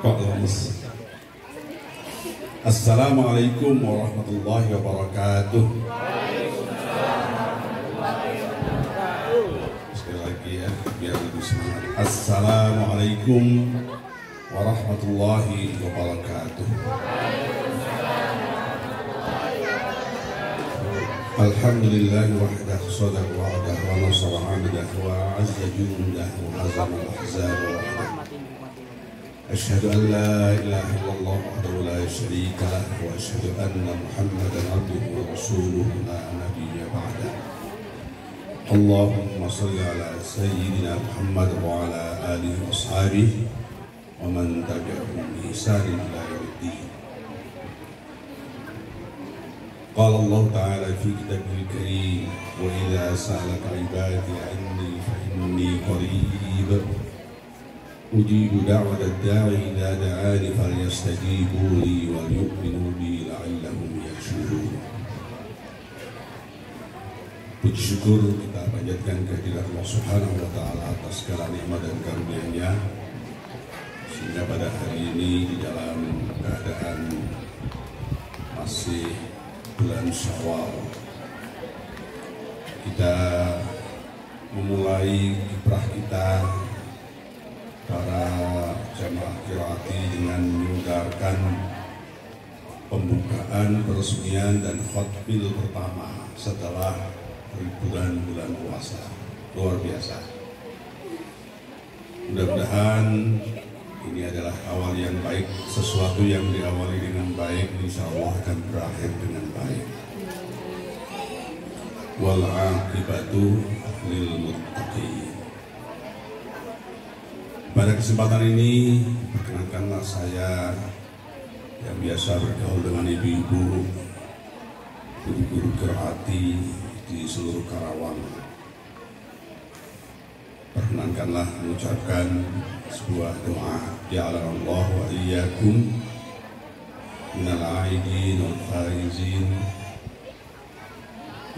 Kok lemes? Assalamualaikum warahmatullahi wabarakatuh. Sekali lagi ya, biar lebih semangat. Assalamualaikum warahmatullahi wabarakatuh. Alhamdulillah wahdah sadaq wa'dah wa nasara 'abdah wa 'azza jundah wa hazama al-ahzab wahdah. Asyhadu an la ilaha illallah wahdahu la syarika lah wa asyhadu anna Muhammadan 'abduhu wa rasuluhu la nabiyya ba'dah. Allahumma shalli ala sayyidina Muhammad wa ala alihi wa ashabihi wa man tabi'ahum bi ihsan ila yaumiddin. Qala Allah Ta'ala fi kitabihil karim wa idza sa'alaka 'ibadi 'anni fa inni qarib ujibu da'watad da'i idza da'ani falyastajibu li wal yu'minu bi la'allahum yarshudun. Puji syukur kita panjatkan kehadirat Allah Subhanahu wa Ta'ala atas segala nikmat dan karunia-Nya, sehingga pada hari ini di dalam keadaan masih bulan Syawal kita memulai kiprah kita para jamaah qiraati dengan mendengarkan pembukaan peresmian dan khotbil pertama setelah ribuan bulan puasa. Luar biasa. Mudah-mudahan ini adalah awal yang baik. Sesuatu yang diawali dengan baik insya Allah akan berakhir dengan baik. Wal aqibatu lil muttaqin. Pada kesempatan ini perkenankanlah saya yang biasa bergaul dengan ibu-ibu, guru-guru qiraati di seluruh Karawang, perkenankanlah mengucapkan sebuah doa. Ja'alallahu wa iyyakum minal aidin wal faizin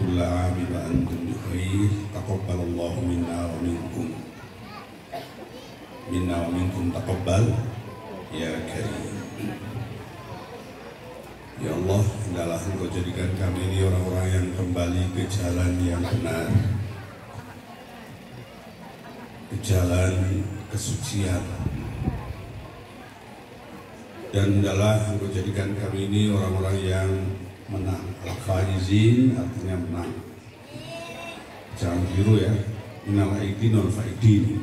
kulla 'amin wa antum bi khair. Taqabbalallahu minna wa minkum taqabbal ya karim. Ya Allah, hendaklah Engkau jadikan kami ini orang-orang yang kembali ke jalan yang benar, ke jalan kesucian. Dan hendaklah Engkau jadikan kami ini orang-orang yang menang. Al-faizin artinya menang. Jangan biru ya. Minal aidin wal faidin.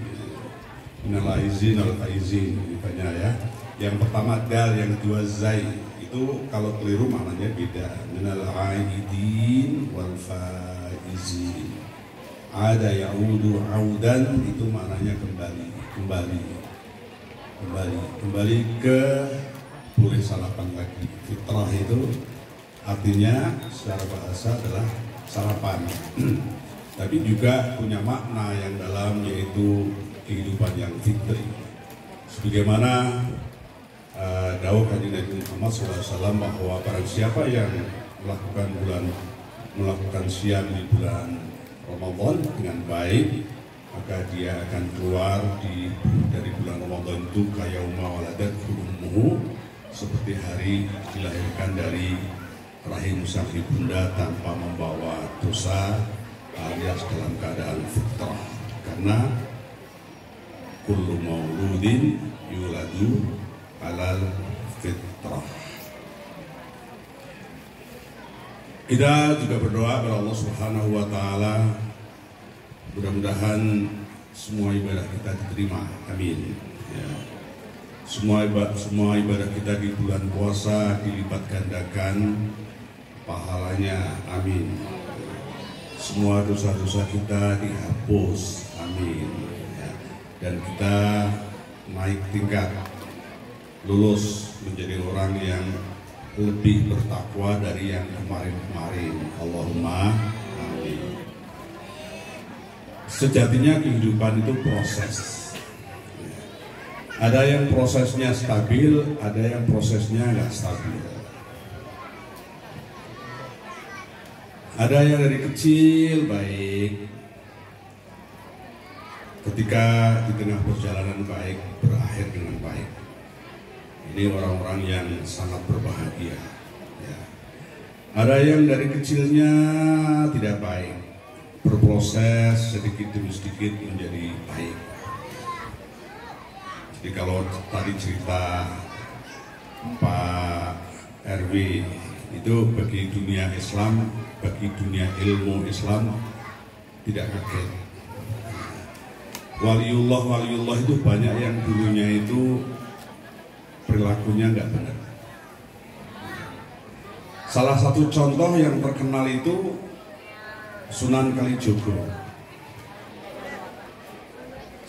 Minal aizin wal faizin. Banyak ya. Yang pertama dal, yang kedua zai. Itu kalau keliru maknanya beda. Minal aidin wal faizin. Ada ya'udu audan, itu maknanya kembali ke boleh sarapan lagi. Fitrah itu artinya secara bahasa adalah sarapan. Tapi juga punya makna yang dalam, yaitu kehidupan yang fitri. Sebagaimana dawuh kanjeng Nabi Muhammad SAW bahwa barang siapa yang melakukan siam di bulan Ramadan dengan baik, maka dia akan keluar dari bulan Ramadan itu kayauma waladathu ummuhu, seperti hari dilahirkan dari rahim sang ibunda tanpa membawa dosa, alias dalam keadaan fitrah. Karena kullu mauludin yuladu alal fitrah. Kita juga berdoa kepada Allah Subhanahu wa Ta'ala, mudah-mudahan semua ibadah kita diterima. Amin. Ya. Semua ibadah kita di bulan puasa dilipat gandakan pahalanya. Amin. Semua dosa-dosa kita dihapus. Amin. Ya. Dan kita naik tingkat, lulus menjadi orang yang lebih bertakwa dari yang kemarin-kemarin. Allahumma amin. Sejatinya kehidupan itu proses. Ada yang prosesnya stabil, ada yang prosesnya nggak stabil. Ada yang dari kecil baik, ketika di tengah perjalanan baik berakhir dengan baik. Ini orang-orang yang sangat berbahagia. Ya. Ada yang dari kecilnya tidak baik, berproses sedikit demi sedikit menjadi baik. Jadi kalau tadi cerita Pak RW itu bagi dunia Islam, bagi dunia ilmu Islam tidak kaget. Waliullah itu banyak yang dulunya itu perilakunya nggak benar. Salah satu contoh yang terkenal itu Sunan Kalijogo.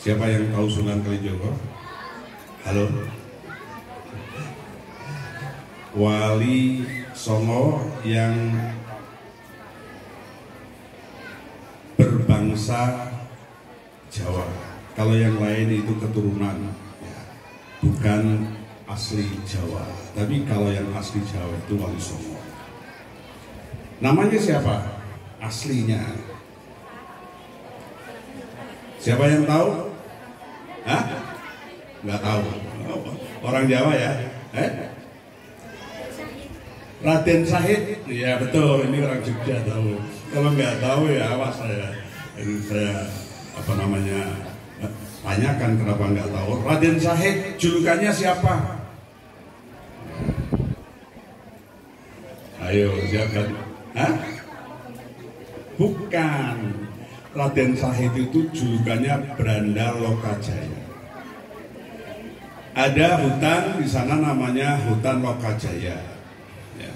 Siapa yang tahu Sunan Kalijogo? Halo? Wali Songo yang berbangsa Jawa. Kalau yang lain itu keturunan, ya, bukan asli Jawa. Tapi kalau yang asli Jawa itu Wali Songo. Namanya siapa? Aslinya. Siapa yang tahu? Hah? Nggak tahu. Orang Jawa ya? Raden Syahid? Ya betul, ini orang Jogja tahu. Kalau nggak tahu ya awas saya tanyakan kenapa nggak tahu. Raden Syahid julukannya siapa? Ayo siapa? Hah? Bukan. Raden Syahid itu julukannya Branda Lokajaya. Ada hutan di sana namanya hutan Lokajaya. Ya.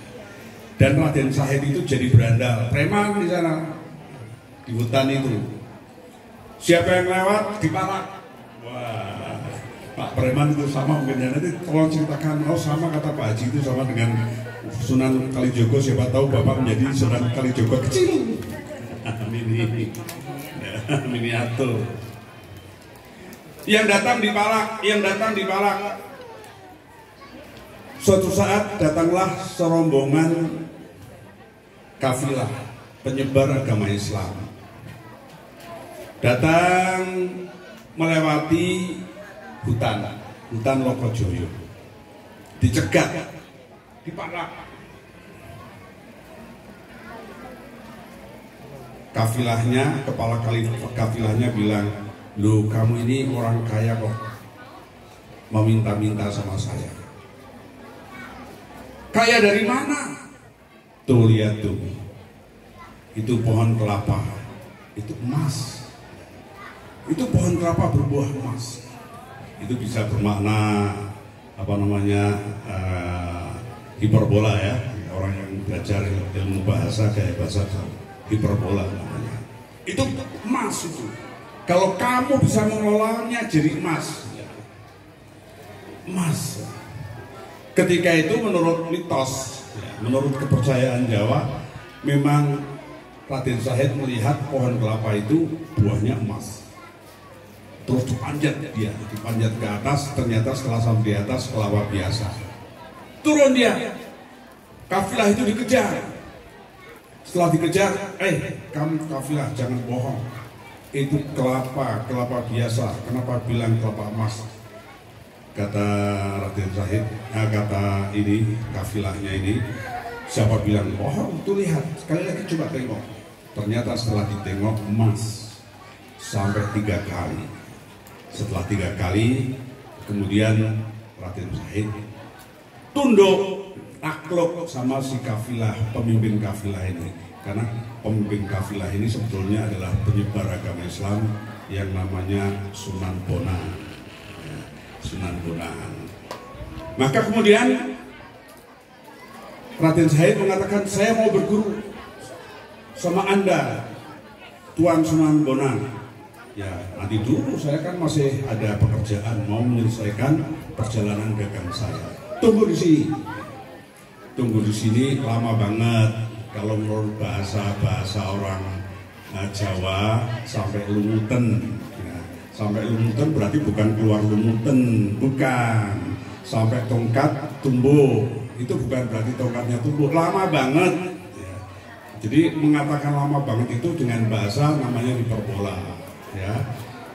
Dan Raden Syahid itu jadi berandal, preman di sana, di hutan itu. Siapa yang lewat dipalak. Wah, Pak preman itu sama mungkin ya. Nanti tolong ceritakan, oh sama kata Pak Haji itu sama dengan Sunan Kalijogo. Siapa tahu Bapak menjadi Sunan Kalijogo kecil. Miniatur. Yang datang dipalak. Suatu saat datanglah serombongan kafilah penyebar agama Islam. Datang melewati hutan Lokojoyo, dicegat, dipalak. Kafilahnya, kepala kafilahnya bilang, "Loh, kamu ini orang kaya kok meminta-minta sama saya." Kaya dari mana? Tuh lihat tuh, itu pohon kelapa, itu emas. Itu pohon kelapa berbuah emas. Itu bisa bermakna hiperbola ya. Orang yang belajar ilmu bahasa kayak bahasa hiperbola namanya. Itu emas itu. Kalau kamu bisa mengelolanya jadi emas. Emas. Ketika itu menurut mitos, menurut kepercayaan Jawa, memang Raden Syahid melihat pohon kelapa itu buahnya emas. Terus dipanjat ke atas, ternyata setelah sampai di atas kelapa biasa. Turun dia, kafilah itu dikejar. Setelah dikejar, kamu kafilah jangan bohong. Itu kelapa biasa, kenapa bilang kelapa emas? Kata Raden Syahid, kata ini kafilahnya ini, siapa bilang bohong? Tuh lihat, sekali lagi coba tengok. Ternyata setelah ditengok emas sampai 3 kali. Setelah 3 kali, kemudian Raden Syahid tunduk, takluk sama si kafilah, pemimpin kafilah ini. Karena pemimpin kafilah ini sebetulnya adalah penyebar agama Islam yang namanya Sunan Bonang. Sunan Bonang. Maka kemudian Raden Syahid mengatakan, saya mau berguru sama Anda, Tuan Sunan Bonang. Ya nanti dulu, saya kan masih ada pekerjaan, mau menyelesaikan perjalanan dagang saya. Tunggu di sini. Tunggu di sini lama banget. Kalau menurut bahasa orang Jawa sampai lumutan. Ya, sampai lumutan berarti bukan keluar lumutan, bukan. Sampai tongkat tumbuh, itu bukan berarti tongkatnya tumbuh. Lama banget. Ya. Jadi mengatakan lama banget itu dengan bahasa namanya hiperbola. Ya,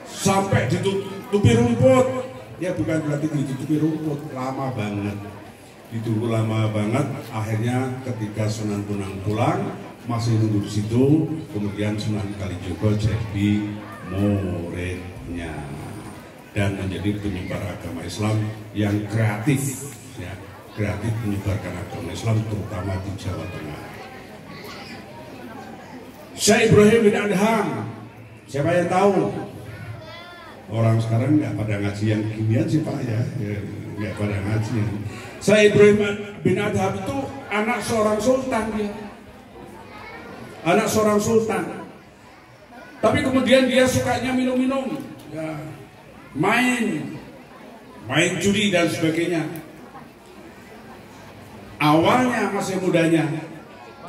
sampai ditutupi rumput, Ya bukan berarti dicucupi rumput, lama banget. Ditunggu lama banget, akhirnya ketika Sunan Bonang pulang, masih nunggu di situ, kemudian Sunan Kalijogo jadi muridnya dan menjadi penyebar agama Islam yang kreatif, ya, kreatif menyebarkan agama Islam terutama di Jawa Tengah. Syekh Ibrahim bin Adham, siapa yang tahu? Orang sekarang nggak pada ngaji yang ginian sih Pak ya, nggak pada ngaji. Syekh Ibrahim bin Adham itu anak seorang sultan dia, anak seorang sultan. Tapi kemudian dia sukanya minum-minum, ya, main judi dan sebagainya. Awalnya masih mudanya,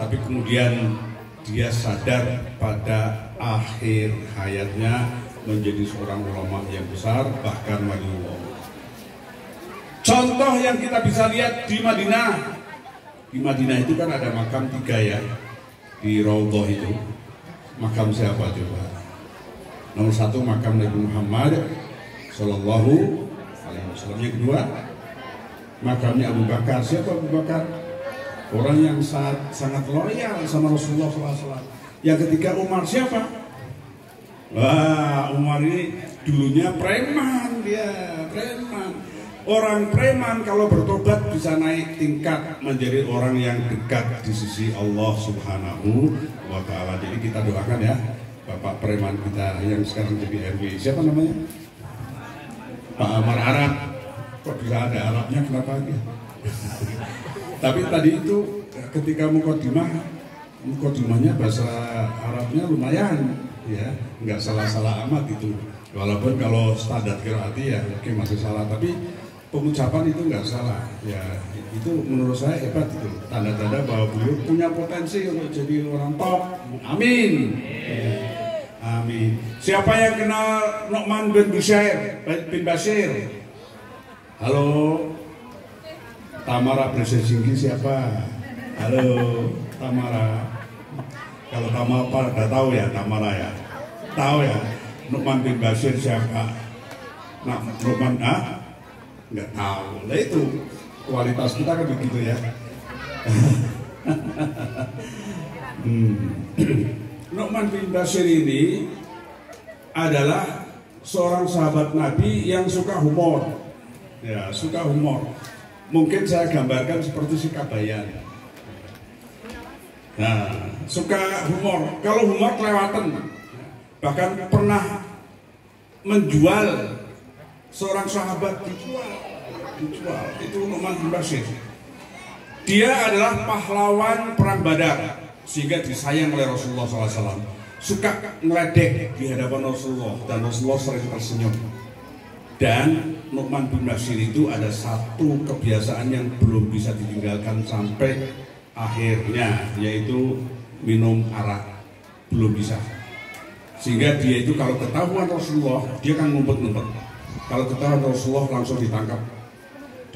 tapi kemudian dia sadar pada akhir hayatnya menjadi seorang ulama yang besar, bahkan waliullah. Contoh yang kita bisa lihat di Madinah. Di Madinah itu kan ada makam 3 ya, di Raudhah itu. Makam siapa coba? Nomor 1 makam Nabi Muhammad Sallallahu Alaihi Wasallam. Yang kedua makamnya Abu Bakar. Siapa Abu Bakar? Orang yang sangat loyal sama Rasulullah SAW. Yang ketiga Umar siapa? Wah, Umar ini dulunya preman, dia preman. Orang preman kalau bertobat bisa naik tingkat menjadi orang yang dekat di sisi Allah Subhanahu wa Ta'ala. Jadi kita doakan ya Bapak preman kita yang sekarang jadi RW. Siapa namanya? Pak Amar Arab. Kok bisa ada Arabnya, kenapa dia? Tapi tadi itu ketika mukadimahnya bahasa Arabnya lumayan ya, nggak salah-salah amat itu. Walaupun kalau standar qiraati ya oke masih salah, tapi pengucapan itu nggak salah ya. Itu menurut saya hebat, itu tanda-tanda bahwa beliau punya potensi untuk jadi orang top. Amin ya. Amin. Siapa yang kenal Nu'man bin Bashir? Halo. Tamara Bresesinggi siapa? Halo Tamara. Kalau Tamara pada tahu ya, Tamara ya, tahu ya. Nu'man bin Bashir siapa? Nah, Nu'man nggak tahu. Lah itu kualitas kita kan begitu ya. Nu'man bin Bashir ini adalah seorang sahabat Nabi yang suka humor. Ya, suka humor. Mungkin saya gambarkan seperti si Kabayan. Nah, suka humor. Kalau humor kelewatan, bahkan pernah menjual seorang sahabat, dijual. Itu Nu'man bin Bashir. Dia adalah pahlawan perang Badar, sehingga disayang oleh Rasulullah SAW. Suka ngeledek di hadapan Rasulullah dan Rasulullah sering tersenyum. Dan Nu'man bin Bashir itu ada satu kebiasaan yang belum bisa ditinggalkan sampai akhirnya, yaitu minum arak. Belum bisa. Sehingga dia itu kalau ketahuan Rasulullah, dia kan ngumpet-ngumpet. Kalau ketahuan Rasulullah langsung ditangkap,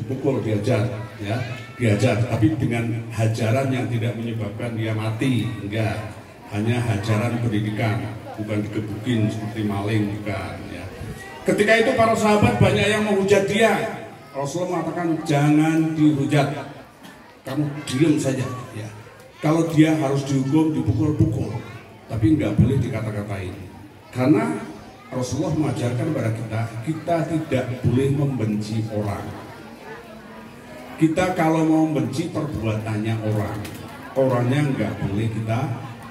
dipukul, diajar, ya, diajar. Tapi dengan hajaran yang tidak menyebabkan dia mati, enggak. Hanya hajaran pendidikan, bukan digebukin seperti maling, bukan. Ya. Ketika itu para sahabat banyak yang menghujat dia. Rasulullah mengatakan jangan dihujat, kamu diam saja. Ya. Kalau dia harus dihukum, dipukul-pukul, tapi nggak boleh dikata-katain. Karena Rasulullah mengajarkan kepada kita tidak boleh membenci orang. Kita kalau mau membenci perbuatannya orang, orangnya nggak boleh kita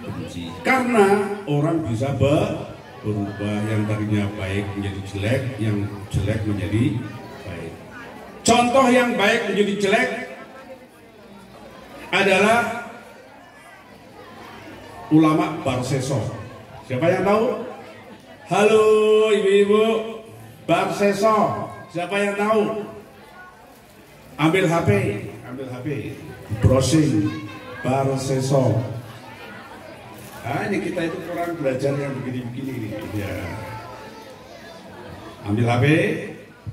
benci. Karena orang bisa berubah, yang tadinya baik menjadi jelek, yang jelek menjadi baik. Contoh yang baik menjadi jelek adalah ulama Barseso. Siapa yang tahu? Halo ibu-ibu, Barseso. Siapa yang tahu? Ambil HP, browsing Barseso. Nah, ini kita itu kurang belajar yang begini-begini ya. Ambil HP,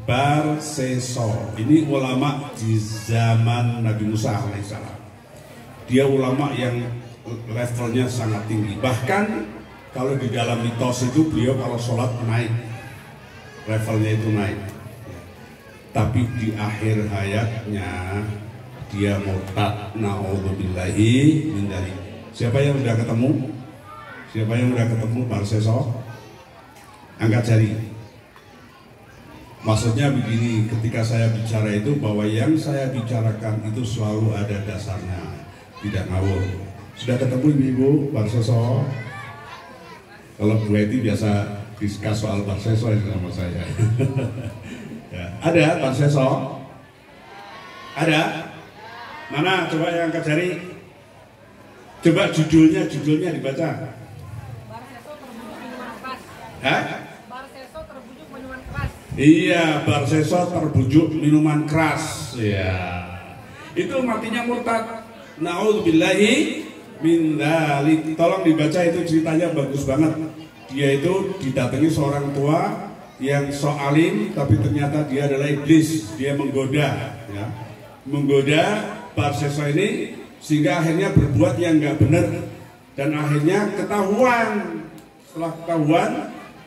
Barseso. Ini ulama di zaman Nabi Musa alaihissalam. Dia ulama yang levelnya sangat tinggi. Bahkan kalau di dalam mitos itu beliau kalau sholat naik, levelnya itu naik. tapi di akhir hayatnya dia murtad. Na'udzubillahi min dzalik. Siapa yang udah ketemu? Siapa yang udah ketemu Barseso? Angkat jari. Maksudnya begini, ketika saya bicara itu bahwa yang saya bicarakan itu selalu ada dasarnya, tidak ngawur. Sudah ketemu ibu Barseso? Kalau Bu Eti biasa diskus soal Barseso sama saya. Ya. Ada Barseso? Ada? Mana? Coba yang angkat jari. Coba judulnya dibaca. Barseso terbujuk minuman keras. Hah? Barseso terbujuk minuman keras. Iya, Barseso terbujuk minuman keras. Iya. Itu matinya murtad. Na'udzubillahi min dzalik. Tolong dibaca, itu ceritanya bagus banget. Dia itu didatangi seorang tua yang so alim, tapi ternyata dia adalah iblis. Dia menggoda, ya. Menggoda Barseso ini sehingga akhirnya berbuat yang nggak benar, dan akhirnya ketahuan. Setelah ketahuan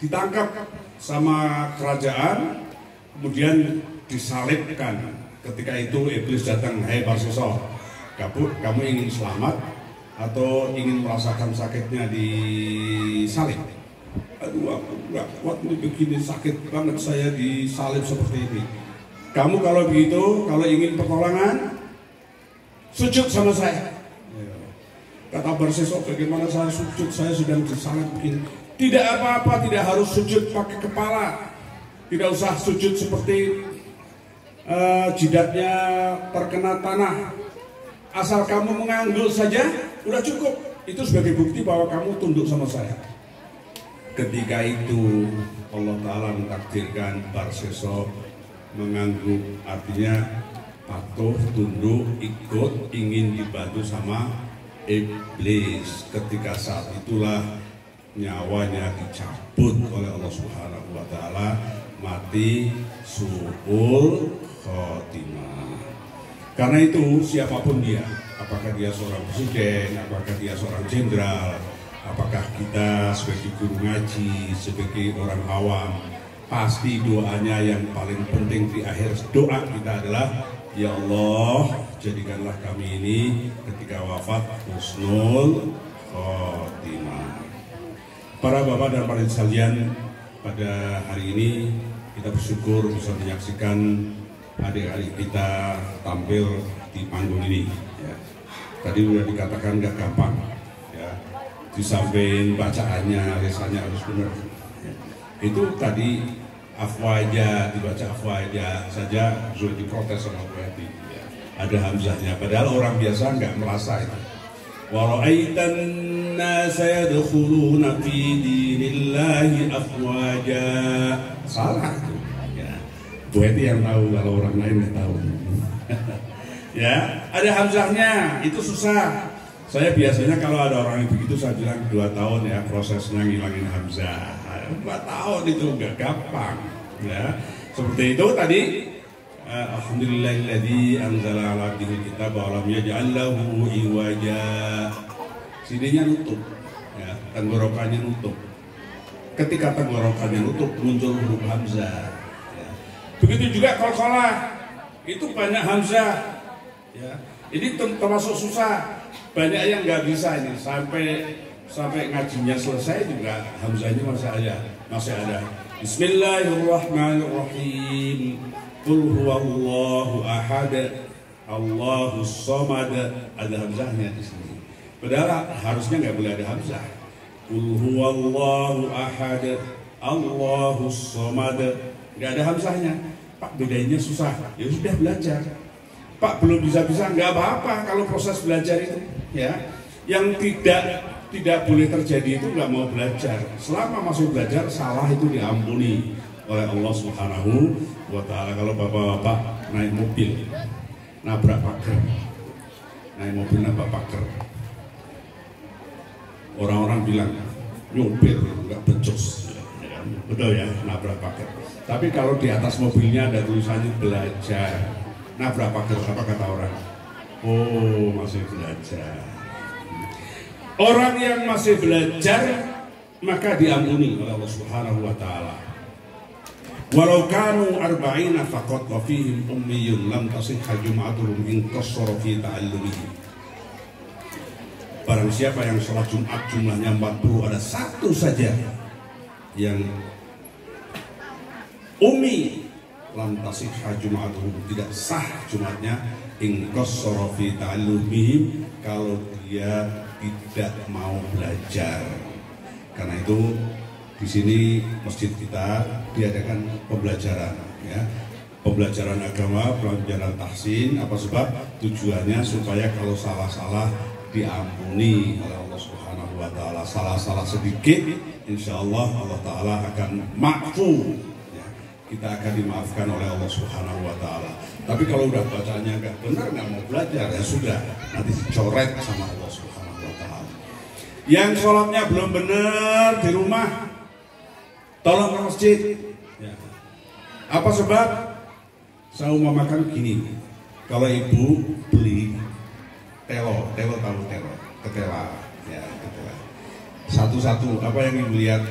ditangkap sama kerajaan, kemudian disalibkan. Ketika itu iblis datang, "Hei Barseso, kamu ingin selamat atau ingin merasakan sakitnya disalib?" "Aduh, aku nggak kuat nih, begini sakit banget saya disalib seperti ini." "Kamu kalau begitu, kalau ingin pertolongan, sujud sama saya." Kata Barseso, "Bagaimana saya sujud? Saya sedang disalib begini." "Tidak apa-apa, tidak harus sujud pakai kepala. Tidak usah sujud seperti jidatnya terkena tanah. Asal kamu mengangguk saja, udah cukup. Itu sebagai bukti bahwa kamu tunduk sama saya." Ketika itu Allah Ta'ala mentakdirkan Barseso mengangguk, artinya patuh, tunduk, ikut, ingin dibantu sama iblis. Ketika saat itulah nyawanya dicabut oleh Allah Subhanahu wa Ta'ala, mati su'ul khotimah. Karena itu siapapun dia, apakah dia seorang presiden, apakah dia seorang jenderal, apakah kita sebagai guru ngaji, sebagai orang awam, pasti doanya yang paling penting di akhir doa kita adalah, "Ya Allah, jadikanlah kami ini ketika wafat husnul khotimah." Para bapak dan para sekalian, pada hari ini kita bersyukur bisa menyaksikan adik-adik kita tampil di panggung ini. Ya. Tadi sudah dikatakan gak gampang, ya. Di samping bacaannya, lisannya harus benar. Ya. Itu tadi afwaja, dibaca afwaja saja sudah diprotes sama Bu Eti. Ya. Ada hamzahnya, padahal orang biasa nggak merasa itu. Wa ra'aitan nasa yadkhuluna fi dinillahi afwaja. Salah itu. Ya. Bu Eti yang tahu, kalau orang lain nggak tahu. Ya, ada hamzahnya, itu susah. Saya biasanya kalau ada orang yang begitu saya bilang 2 tahun ya prosesnya ngilangin hamzah. 2 tahun itu nggak gampang, ya. Seperti itu tadi. Alhamdulillahilladzi anzala ala abdihi kitab wa lam yaj'al lahu iwaja. Sininya nutup, ya, tenggorokannya nutup. Ketika tenggorokannya nutup muncul huruf hamzah. Ya. Begitu juga qalqalah, itu banyak hamzah. Ya. Ini termasuk susah. Banyak yang nggak bisa ini, sampai ngajinya selesai juga hamzahnya masih ada. Bismillahirrahmanirrahim. Qul huwallahu ahad, Allahus samad. Ada hamzahnya di sini. Padahal harusnya nggak boleh ada hamzah. Qul huwallahu ahad, Allahus samad. Nggak ada hamzahnya. Pak, bedanya susah. Ya sudah belajar. Pak, belum bisa-bisa, nggak apa-apa kalau proses belajar itu, ya. Yang tidak boleh terjadi itu nggak mau belajar. Selama masih belajar, salah itu diampuni oleh Allah Subhanahu wa Ta'ala. Kalau bapak-bapak naik mobil nabrak pagar, orang-orang bilang nyopir nggak becus, ya, betul ya, nabrak pagar. Tapi kalau di atas mobilnya ada tulisannya belajar, nabrak pagar, apa kata orang? Oh, masih belajar. Orang yang masih belajar maka diampuni oleh Allah Subhanahu wa Ta'ala. Walau kanu arba'ina faqat wa fihim ummiyun lam tasihha jum'atuhum in qassara fi ta'allumihim. Barang siapa yang sholat Jumat jumlahnya 40, ada satu saja yang ummi, lam tasihha jum'atuhum, tidak sah Jumatnya, in qassara fi ta'allumihim, kalau dia tidak mau belajar. Karena itu di sini masjid kita diadakan pembelajaran, ya, pembelajaran agama, pembelajaran tahsin. Apa sebab? Tujuannya supaya kalau salah-salah diampuni oleh Allah Subhanahu Wa Taala. Salah-salah sedikit, insya Allah Allah Taala akan maafu. Ya, kita akan dimaafkan oleh Allah Subhanahu Wa Taala. Tapi kalau udah bacanya nggak benar, nggak mau belajar, ya sudah, nanti dicoret sama Allah Subhanahu Wa Taala. Yang sholatnya belum benar di rumah, tolong ke masjid. Ya. Apa sebab? Saya umpamakan gini, kalau ibu beli telo tahu telo, ketela, ya ketela. Satu-satu, apa yang ibu lihat?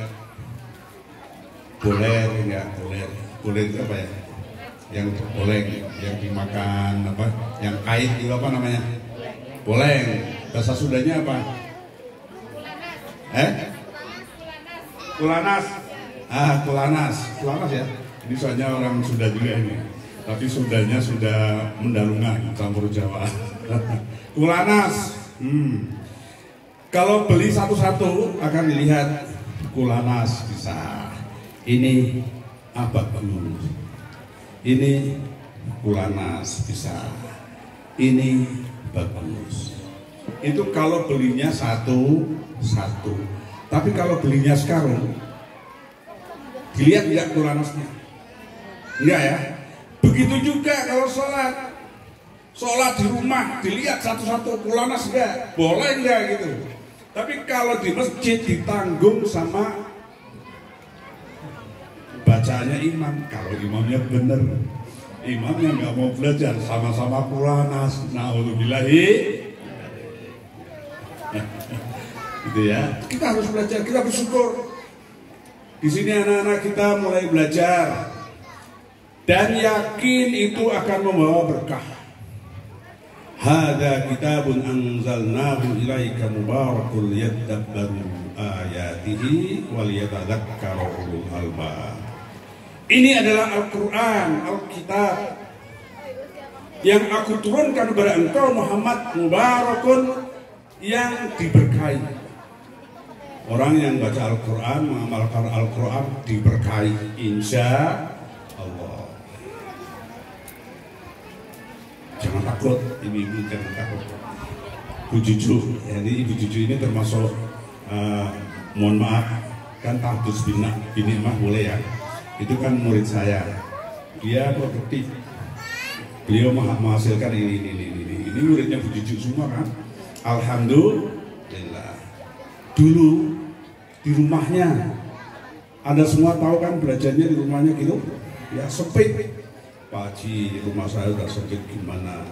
Boler, enggak boler. Boler itu apa ya? Yang boleng, yang dimakan apa? Yang kait itu apa namanya? Boleng. Bahasa Sundanya apa? Kulanas. Kulanas ya. Ini soalnya orang Sunda juga ini. Tapi Sundanya sudah mendalungan campur Jawa. Kulanas. Kalau beli satu-satu akan dilihat kulanas bisa. Ini bagus. Ini kulanas bisa. Ini bagus. Itu kalau belinya satu. Tapi kalau belinya sekarang, dilihat tidak kulanasnya, enggak ya. Begitu juga kalau sholat di rumah, dilihat satu-satu kulanas enggak, boleh enggak gitu. Tapi kalau di masjid ditanggung sama bacaannya imam. Kalau imamnya benar, imamnya nggak mau belajar, sama-sama kulanas. Na'udzubillahi. Gitu ya. Kita harus belajar, kita bersyukur. Di sini anak-anak kita mulai belajar dan yakin itu akan membawa berkah. Hadza kitabun anzalnahu ilaika mubarakun liyadabbaru ayatihi wa liyatadzakkara ulul albab. Ini adalah Al-Qur'an, Alkitab yang aku turunkan kepada engkau Muhammad, mubarakun, yang diberkahi. Orang yang baca Al-Quran, mengamalkan Al-Quran diberkahi, insya Allah. Jangan takut, ibu-ibu jangan takut. Bu Juju, jadi Ibu Juju ini termasuk, mohon maaf, kan tahdus bini mah boleh ya. Itu kan murid saya, dia produktif. Beliau menghasilkan ini muridnya Bu Juju semua kan. Alhamdulillah. Dulu di rumahnya, Anda semua tahu kan belajarnya di rumahnya gitu, ya sempit. Pak Haji, rumah saya udah sempit gimana?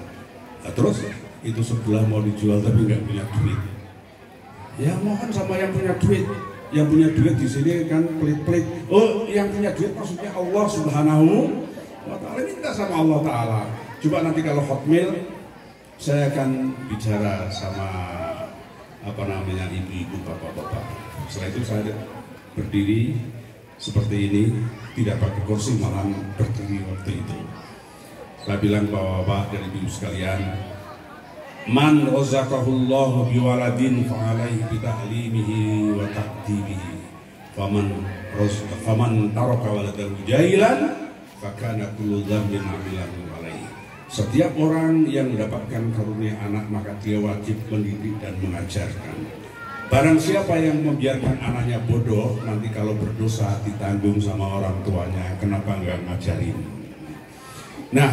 Nah, terus itu sebelah mau dijual tapi nggak punya duit. Ya mohon sama yang punya duit. Yang punya duit di sini kan pelit-pelit. Oh, yang punya duit maksudnya Allah Subhanahu wa Ta'ala. Minta sama Allah Ta'ala. Coba nanti kalau hotmail, saya akan bicara sama ibu-ibu, bapak-bapak. Setelah itu saya berdiri seperti ini, tidak pakai kursi, malah berdiri waktu itu. Saya bilang bapak-bapak dan ibu sekalian, man razaqahullahu biwaladin fa'alaihi bita'limihi wa ta'dibihi faman taraka waladahu jahilan fakana kullu dzambin 'amilahu alaihi. Setiap orang yang mendapatkan karunia anak, maka dia wajib mendidik dan mengajarkan. Barang siapa yang membiarkan anaknya bodoh, nanti kalau berdosa ditanggung sama orang tuanya. Kenapa nggak ngajarin? Nah,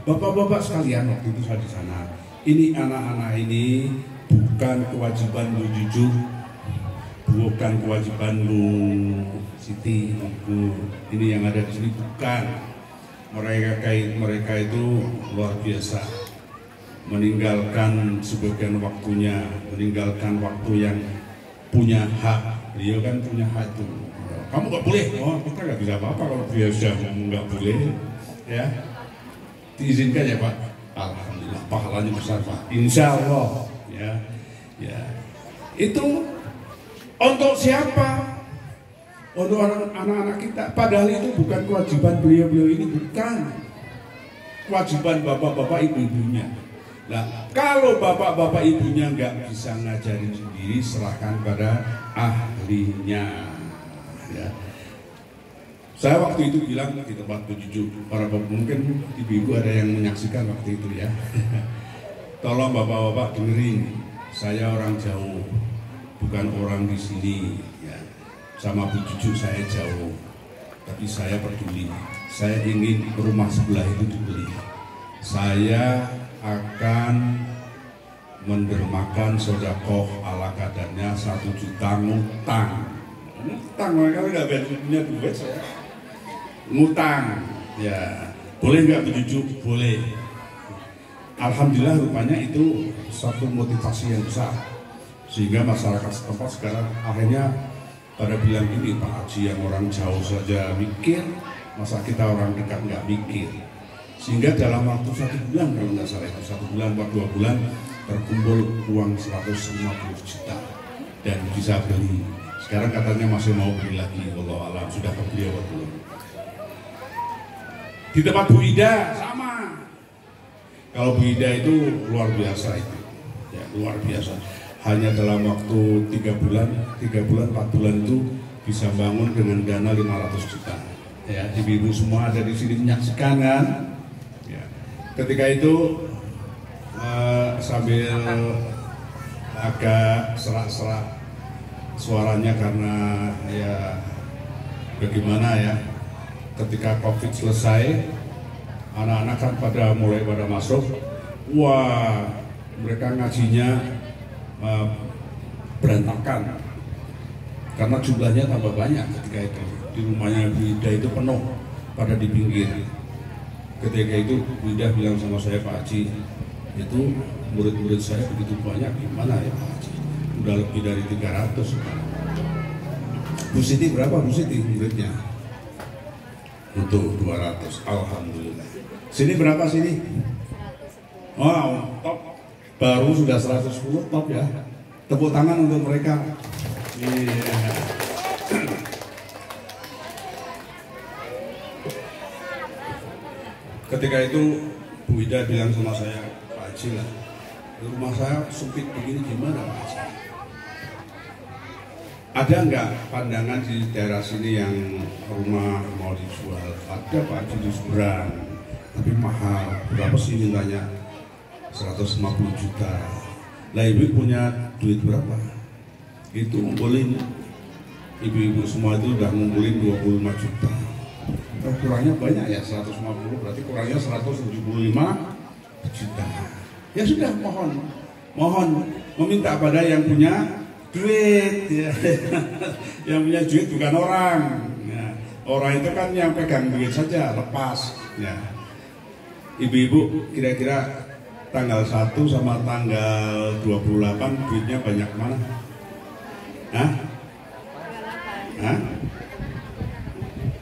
bapak-bapak sekalian, waktu itu saya di sana. Ini anak-anak ini bukan kewajiban lu jujur, bukan kewajiban lu Siti, ini yang ada di sini bukan. Mereka itu luar biasa, meninggalkan sebagian waktunya, meninggalkan waktu yang punya hak. Beliau kan punya hak itu, kamu nggak boleh. Oh, kita nggak bisa apa-apa kalau dia sudah nggak boleh, ya. Diizinkan ya Pak. Alhamdulillah, pahalanya besar Pak. Insya Allah, ya, ya. Itu untuk siapa? Untuk anak-anak kita. Padahal itu bukan kewajiban beliau-beliau ini, bukan. Kewajiban bapak-bapak ibu-ibunya. Nah, kalau bapak-bapak ibunya nggak bisa ngajarin sendiri, serahkan pada ahlinya. Ya. Saya waktu itu bilang di tempat cucu, para bapak, mungkin ibu-ibu ada yang menyaksikan waktu itu ya. Tolong bapak-bapak dengerin, saya orang jauh, bukan orang di sini. Ya. Sama bu cucu saya jauh, tapi saya peduli. Saya ingin rumah sebelah itu dibeli. Saya akan mendermakan sedekah ala kadarnya 1 juta ngutang. Ngutang, mereka nggak punya duit saya. Ngutang, ya boleh nggak bejujuk? Boleh. Alhamdulillah rupanya itu satu motivasi yang besar sehingga masyarakat setempat sekarang akhirnya pada bilang gini, Pak Haji yang orang jauh saja mikir, masa kita orang dekat nggak mikir. Sehingga dalam waktu 1 bulan kalau nggak salah itu 1 bulan atau 2 bulan terkumpul uang 150 juta dan bisa beli. Sekarang katanya masih mau beli lagi, wallahu alam sudah kebeli atau belum. Di tempat Bu Ida sama. Kalau Bu Ida itu luar biasa itu, ya luar biasa. Hanya dalam waktu 3 bulan, 4 bulan itu bisa bangun dengan dana 500 juta. Ya, ibu-ibu semua ada di sini menyaksikan kan? Ya. Ketika itu sambil agak serak-serak suaranya karena ya bagaimana ya. Ketika COVID selesai, anak-anak kan mulai pada masuk, wah mereka ngajinya berantakan karena jumlahnya tambah banyak. Ketika itu di rumahnya Bu Ida itu penuh, pada di pinggir. Ketika itu Bu Ida bilang sama saya, Pak Haji, itu murid-murid saya begitu banyak, gimana ya Pak Haji? Udah lebih dari 300. Bu Siti berapa Bu Siti muridnya? Untuk 200, alhamdulillah. Sini berapa sini? Oh, top. Baru sudah 110, top ya. Tepuk tangan untuk mereka. Iya. Ketika itu Bu Ida bilang sama saya, Pak Haji lah, rumah saya sempit begini gimana Pak Haji? Ada nggak pandangan di daerah sini yang rumah mau dijual? Ada Pak Haji di seberang, tapi mahal. Berapa sih mintanya? 150 juta. Lah ibu punya duit berapa? Itu ngumpulin, ibu-ibu semua itu udah ngumpulin 25 juta. Kurangnya banyak ya, 150, berarti kurangnya 175 juta. Ya sudah, mohon meminta pada yang punya duit ya. Yang punya duit bukan orang ya. Orang itu kan yang pegang duit saja, lepas ya. Ibu-ibu kira-kira tanggal 1 sama tanggal 28 duitnya banyak mana? Hah? Hah?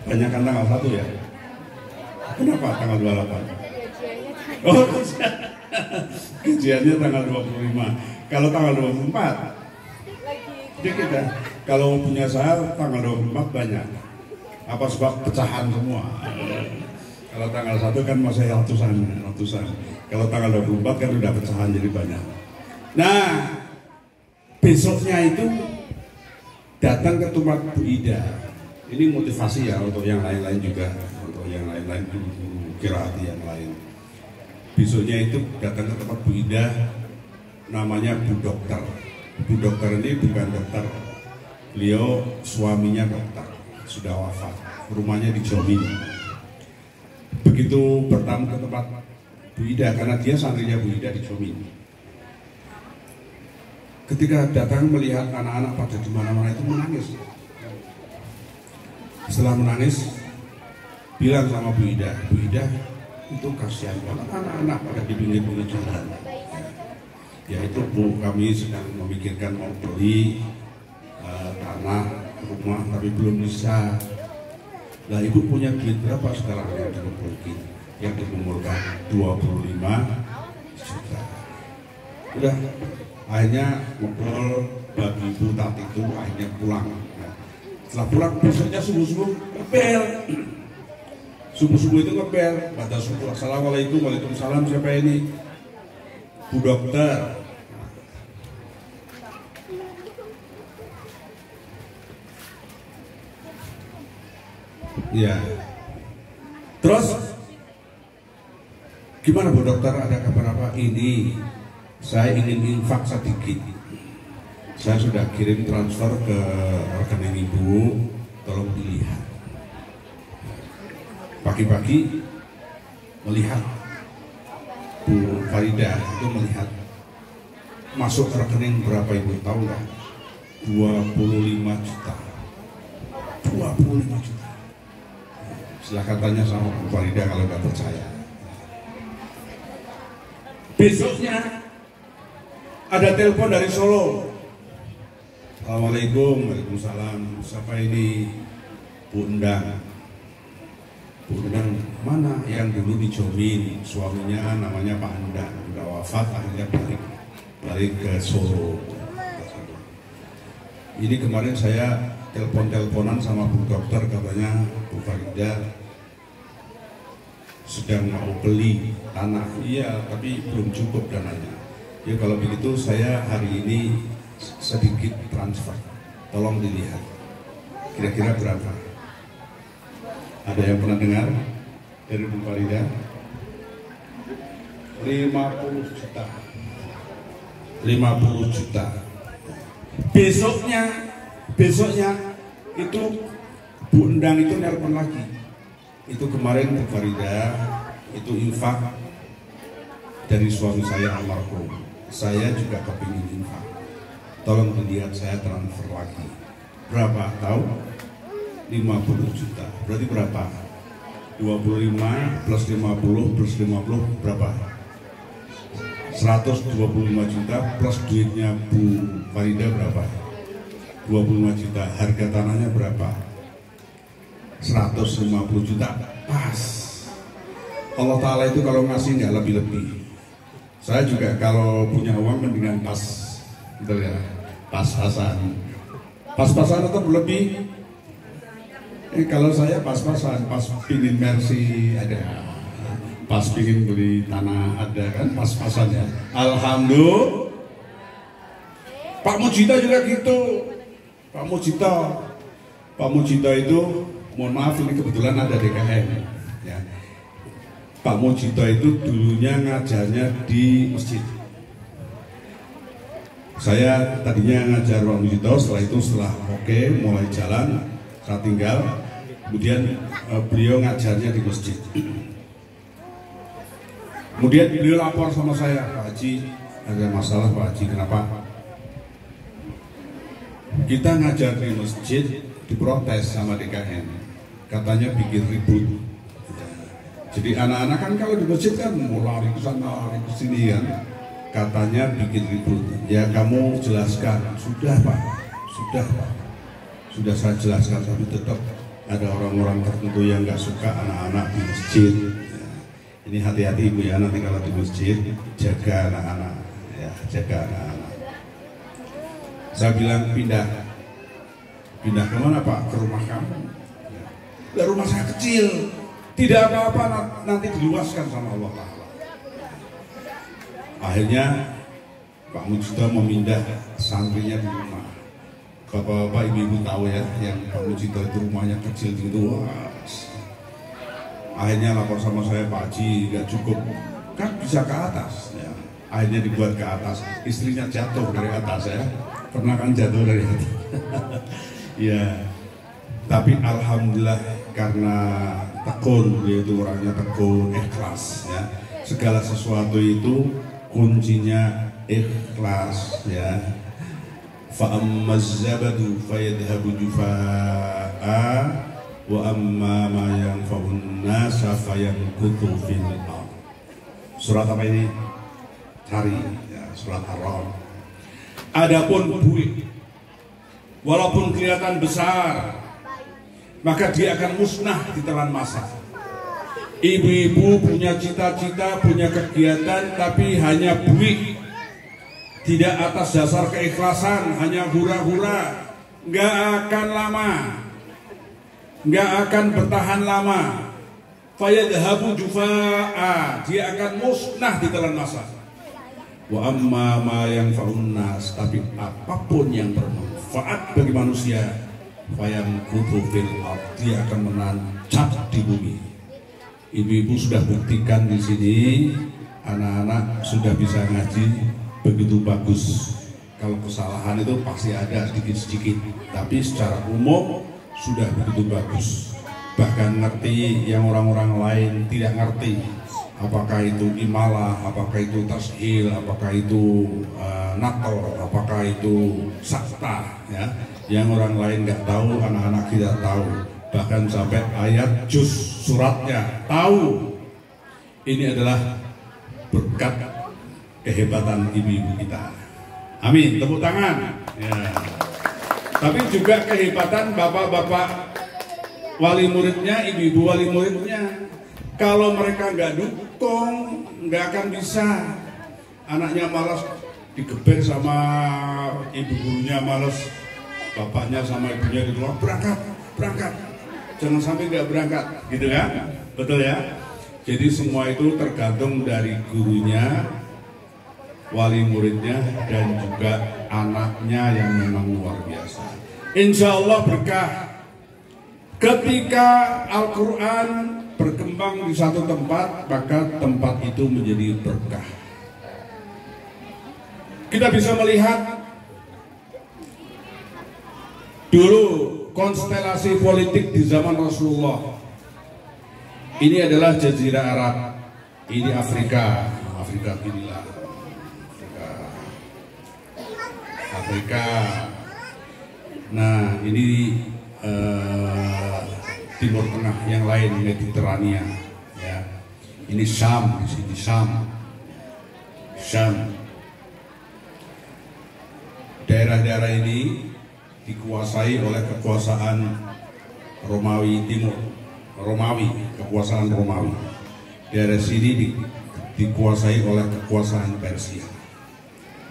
Banyak kan tanggal 1 ya? Kenapa tanggal 28? Oh, gajiannya tanggal 25. Kalau tanggal 24 dikit ya. Kalau punya saya tanggal 24 banyak. Apa sebab pecahan semua. Kalau tanggal 1 kan masih ratusan. Kalau tanggal 24 kan udah pecahan jadi banyak. Nah, besoknya itu datang ke tempat Bu Ida. Ini motivasi ya untuk yang lain-lain juga, untuk yang lain-lain kira hati yang lain. Besoknya itu datang ke tempat Bu Ida, namanya Bu Dokter. Bu Dokter ini bukan dokter, beliau suaminya dokter, sudah wafat, rumahnya di Jomin. Begitu bertamu ke tempat Bu Ida, karena dia santrinya Bu Ida di Jomin. Ketika datang melihat anak-anak pada di mana-mana itu menangis. Setelah menangis, bilang sama Bu Ida, Bu Ida itu kasihan banget anak-anak pada di pinggir-pinggir jalan. Ya itu Bu, kami sedang memikirkan mau beli tanah rumah tapi belum bisa. Nah ibu punya duit berapa sekarang yang dikumpulkan 25 juta. Udah, akhirnya ngobrol bagi ibu tati itu akhirnya pulang. Nah, setelah pulang besoknya subuh-subuh ngebel. Subuh-subuh itu ngebel, baca subuh, assalamualaikum, waalaikumsalam, siapa ini? Bu dokter. Ya. Terus gimana Bu Dokter, ada kabar apa? Ini saya ingin infak sedikit. Saya sudah kirim transfer ke rekening Ibu, tolong dilihat. Pagi-pagi melihat Bu Farida itu melihat masuk ke rekening berapa Ibu tahu nggak? 25 juta. 25 juta. Silahkan tanya sama Bu Farida kalau nggak percaya. Besoknya ada telepon dari Solo. Assalamualaikum, waalaikumsalam. Siapa ini? Bu Endang. Bu Endang mana? Yang dulu dijomin suaminya namanya Pak Endang, udah wafat, akhirnya balik ke Solo. Ini kemarin saya telepon-teleponan sama Bu Dokter, katanya Bu Farida sedang mau beli tanah. Iya, tapi belum cukup dananya. Ya kalau begitu saya hari ini sedikit transfer. Tolong dilihat. Kira-kira berapa? Ada yang pernah dengar dari Bu Farida? 50 juta. 50 juta. Besoknya itu Bu Endang itu nelpon lagi. Itu kemarin Bu Farida itu infak dari suami saya almarhum. Saya juga kepingin infak. Tolong dilihat, saya transfer lagi. Berapa? Tahu? 50 juta. Berarti berapa? 25 plus 50 plus 50 berapa? 125 juta plus duitnya Bu Farida berapa? 25 juta. Harga tanahnya berapa? 150 juta. Pas. Allah Ta'ala itu kalau ngasih nggak lebih-lebih. Saya juga kalau punya uang mendingan pas, gitu ya, pas-pasan. Pas-pasan atau berlebih? Kalau saya pas-pasan, pas pingin Mercy ada, pas pingin beli tanah ada kan, pas-pasan ya. Alhamdulillah. Pak Mujita juga gitu. Pak Mujita itu, mohon maaf ini kebetulan ada DKM. Ya. Pak Mujito itu dulunya ngajarnya di masjid. Saya tadinya ngajar Pak Mujito, setelah oke, mulai jalan, saya tinggal. Kemudian beliau ngajarnya di masjid. Kemudian beliau lapor sama saya, Pak Haji, ada masalah Pak Haji, kenapa? Kita ngajar di masjid, diprotes sama DKM, katanya bikin ribut. Jadi anak-anak kan kalau di masjid kan mau lari ke sana, lari ke sini kan, katanya bikin ribut. Ya kamu jelaskan. Sudah Pak, sudah saya jelaskan, tapi tetap ada orang-orang tertentu yang nggak suka anak-anak di masjid. Ya. Ini hati-hati Ibu ya, nanti kalau di masjid jaga anak-anak, ya jaga anak-anak. Saya bilang pindah kemana Pak? Ke rumah kamu. Ya, rumah saya kecil. Tidak apa-apa, nanti diluaskan sama Allah Ta'ala. Akhirnya Pak Mujito memindah santrinya di rumah. Bapak-bapak, ibu-ibu tahu ya, yang Pak Mujito itu rumahnya kecil gitu. Akhirnya lapor sama saya, Pak Haji nggak cukup, kan bisa ke atas. Ya. Akhirnya dibuat ke atas, istrinya jatuh dari atas ya. Pernah kan jatuh dari atas. Ya, tapi alhamdulillah karena tekun, dia itu orangnya tekun, ikhlas ya. Segala sesuatu itu kuncinya ikhlas ya. Fa ammaz zabadu fayadhhabu jufaa'a wa amma ma yanfa'un nasa fayanqutu fil ardh. Surat apa ini? Cari ya, surat Ar-Ra'd. Adapun buih walaupun kelihatan besar, maka dia akan musnah di telan masa. Ibu-ibu punya cita-cita, punya kegiatan, tapi hanya buik, tidak atas dasar keikhlasan, hanya hura-hura, nggak akan lama, nggak akan bertahan lama. Fayadhabu jufa'a, dia akan musnah di telan masa. Wa amma ma yanfa'un nas, tapi apapun yang bermanfaat bagi manusia, fayamkuthu fil ardh, dia akan menancap di bumi. Ibu-ibu sudah buktikan di sini, anak-anak sudah bisa ngaji begitu bagus. Kalau kesalahan itu pasti ada sedikit-sedikit, tapi secara umum sudah begitu bagus. Bahkan ngerti yang orang-orang lain tidak ngerti. Apakah itu imalah, apakah itu tashil, apakah itu nator, apakah itu sakta, ya. Yang orang lain nggak tahu, anak-anak tidak tahu. Bahkan sampai ayat juz suratnya tahu. Ini adalah berkat kehebatan ibu-ibu kita. Amin, tepuk tangan. Ya. Tapi juga kehebatan bapak-bapak wali muridnya, ibu-ibu wali muridnya. Kalau mereka nggak dukung, nggak akan bisa. Anaknya malas digebek sama ibu gurunya, malas bapaknya sama ibunya di luar, berangkat. Jangan sampai nggak berangkat, gitu kan? Betul ya? Jadi semua itu tergantung dari gurunya, wali muridnya, dan juga anaknya yang memang luar biasa. Insya Allah berkah. Ketika Al-Quran berkembang di satu tempat, maka tempat itu menjadi berkah. Kita bisa melihat dulu konstelasi politik di zaman Rasulullah. Ini adalah Jazirah Arab, ini Afrika inilah Afrika. Nah, ini Timur Tengah, yang lain Mediterania, ya. Ini Syam, di sini Syam. Daerah-daerah ini dikuasai oleh kekuasaan Romawi Timur, kekuasaan Romawi. Daerah sini dikuasai oleh kekuasaan Persia.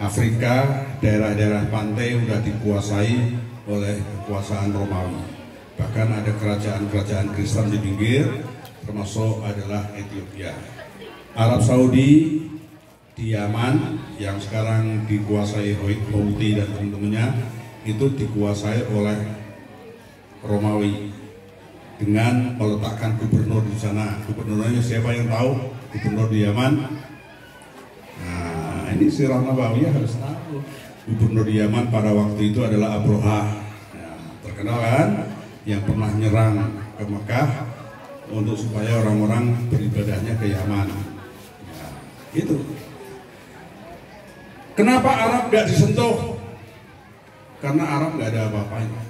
Afrika, daerah-daerah pantai sudah dikuasai oleh kekuasaan Romawi. Bahkan ada kerajaan-kerajaan Kristen di pinggir, termasuk adalah Ethiopia. Arab Saudi di Yaman yang sekarang dikuasai Houthi dan teman-temannya, itu dikuasai oleh Romawi dengan meletakkan gubernur di sana. Gubernurnya siapa yang tahu? Gubernur di Yaman. Nah, ini Sirah Nabawiyah harus tahu. Gubernur di Yaman pada waktu itu adalah Abroha. Nah, terkenal kan? Yang pernah nyerang ke Mekah untuk supaya orang-orang beribadahnya ke Yaman. Nah, itu. Kenapa Arab gak disentuh? Karena Arab nggak ada apa-apanya.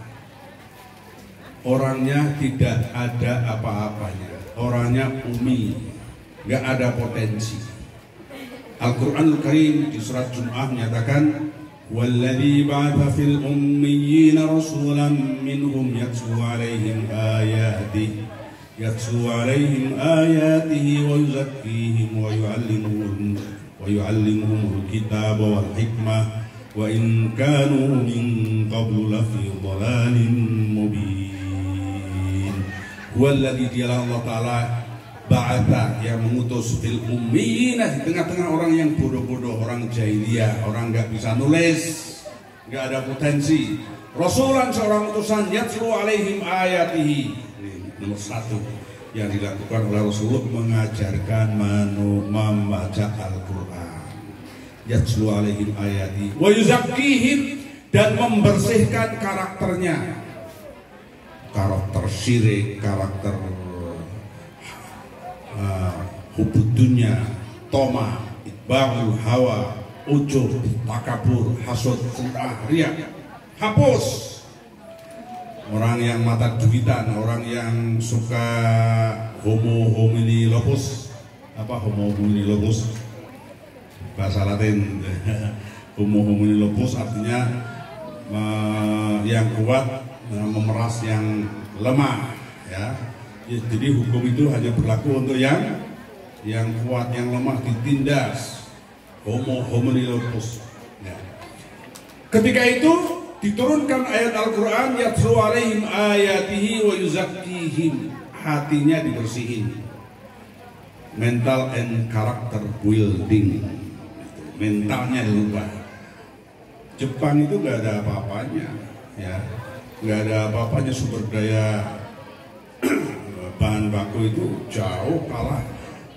Orangnya tidak ada apa-apanya. Orangnya umi, nggak ada potensi. Al-Quranul Karim di surat Jum'ah menyatakan, "Walladzi ba'atha fil ummiyina rasulan minhum yatlu 'alaihim ayatihi wa yuzakkihim wa yu'allimuhumul kitaba wal hikmah wa in kanu min qablu lafi dhalalin mubin." Walladzi, dialah Allah Ta'ala, ba'atha, yang mengutus fil ummiyina, di tengah-tengah orang yang bodoh-bodoh, orang jahiliyah, orang nggak bisa nulis, nggak ada potensi, rasulan, seorang utusan, yatlu alaihim ayatihi. Ini nomor satu yang dilakukan oleh Rasulullah, mengajarkan membaca Al-Quran. Yatlu alaihim ayati wa yuzakkihim, dan membersihkan karakternya, karakter syirik, karakter hubudunya, toma, itba'ul hawa, ujub, takabur, hasud, sum'ah, riya, hapus. Orang yang mata duitan, orang yang suka homo homini locus. Apa homo homini locus? Bahasa Latin. Homo homini locus artinya yang kuat memeras yang lemah, ya. Jadi hukum itu hanya berlaku untuk yang kuat, yang lemah ditindas. Homo homini lupus. Ya. Ketika itu diturunkan ayat Al-Quran, yatlu alaihim ayatihi wa yuzakkihim, hatinya dibersihin. Mental and character building, mentalnya dirubah. Jepang itu nggak ada apa-apanya, ya, nggak ada apa-apanya, sumber daya bahan baku itu jauh kalah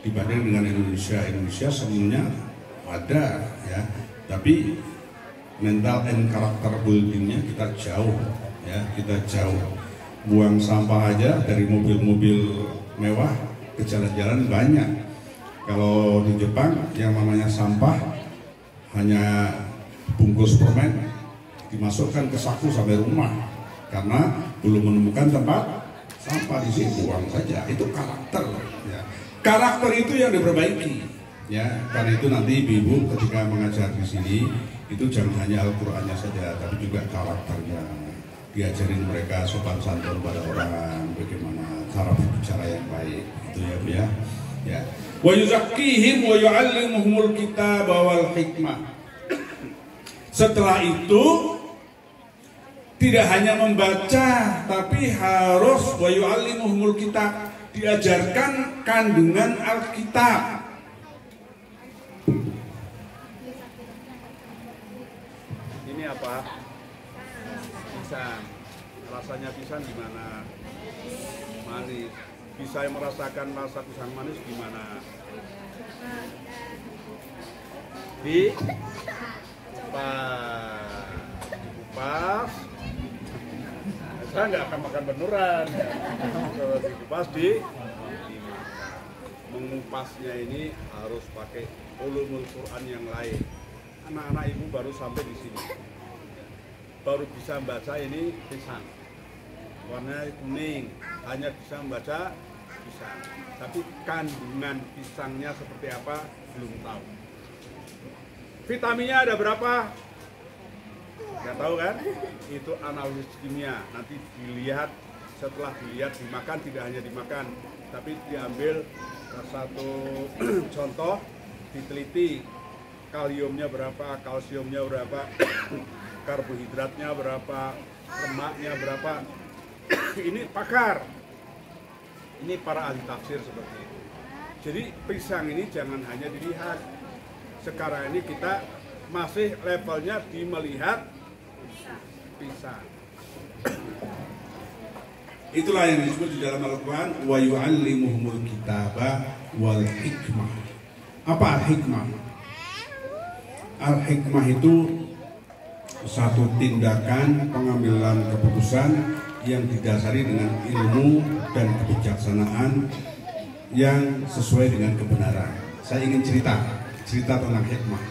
dibanding dengan Indonesia. Indonesia semuanya ada, ya, tapi mental and karakter buildingnya kita jauh, ya, kita jauh. Buang sampah aja dari mobil-mobil mewah ke jalan-jalan banyak. Kalau di Jepang yang namanya sampah hanya bungkus permen dimasukkan ke saku sampai rumah karena belum menemukan tempat sampah, di sini buang saja. Itu karakter, ya. Karakter itu yang diperbaiki. Ya, karena itu nanti ibu-ibu ketika mengajar di sini itu jangan hanya Al-Qur'annya saja, tapi juga karakternya. Diajarin mereka sopan santun pada orang, bagaimana cara berbicara yang baik, itu ya, Bu, ya. Ya. Wa yuzakkihim wa yu'allimuhumul kitaba wal hikmah. Setelah itu tidak hanya membaca, tapi harus wa yu'allimuhumul kitab, diajarkan kandungan Alkitab. Ini apa? Pisang. Rasanya pisang gimana? Manis. Bisa merasakan rasa pisang manis gimana? Dikupas. Saya nggak akan makan beneran. Kalau dikupas dimakan. Mengupasnya ini harus pakai ulumul Quran yang lain. Anak-anak ibu baru sampai di sini, baru bisa membaca ini pisang, warnanya kuning, hanya bisa membaca pisang, tapi kandungan pisangnya seperti apa belum tahu. Vitaminnya ada berapa? Nggak tahu kan? Itu analisis kimia. Nanti dilihat, setelah dilihat dimakan, tidak hanya dimakan, tapi diambil satu contoh, diteliti. Kaliumnya berapa, kalsiumnya berapa, karbohidratnya berapa, lemaknya berapa. Ini pakar, ini para ahli tafsir seperti itu. Jadi pisang ini jangan hanya dilihat. Sekarang ini kita masih levelnya di melihat pisang. Itulah yang disebut di dalam Al-Quran wa yu'allimuhumul kitaba wal hikmah. Apa al-hikmah? Al-hikmah itu satu tindakan pengambilan keputusan yang didasari dengan ilmu dan kebijaksanaan yang sesuai dengan kebenaran. Saya ingin cerita tentang hikmah.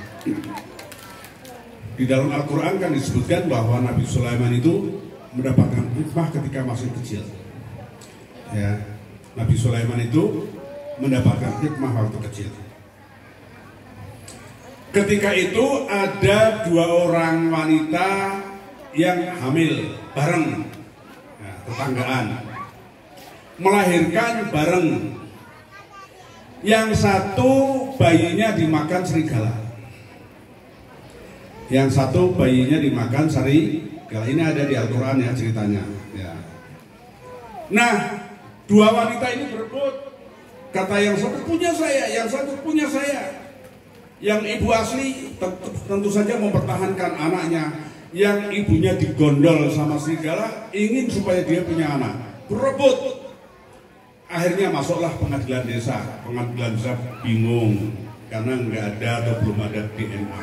Di dalam Al-Quran kan disebutkan bahwa Nabi Sulaiman itu mendapatkan hikmah ketika masih kecil. Ya, Nabi Sulaiman itu mendapatkan hikmah waktu kecil. Ketika itu ada dua orang wanita yang hamil bareng, ya, tetanggaan, melahirkan bareng. Yang satu bayinya dimakan serigala, yang satu bayinya dimakan serigala. Ini ada di Al-Quran ya ceritanya. Ya. Nah, dua wanita ini berebut. Kata yang satu punya saya, yang satu punya saya. Yang ibu asli tentu saja mempertahankan anaknya. Yang ibunya digondol sama serigala, ingin supaya dia punya anak. Berebut. Akhirnya masuklah pengadilan desa. Pengadilan desa bingung karena nggak ada atau belum ada DNA.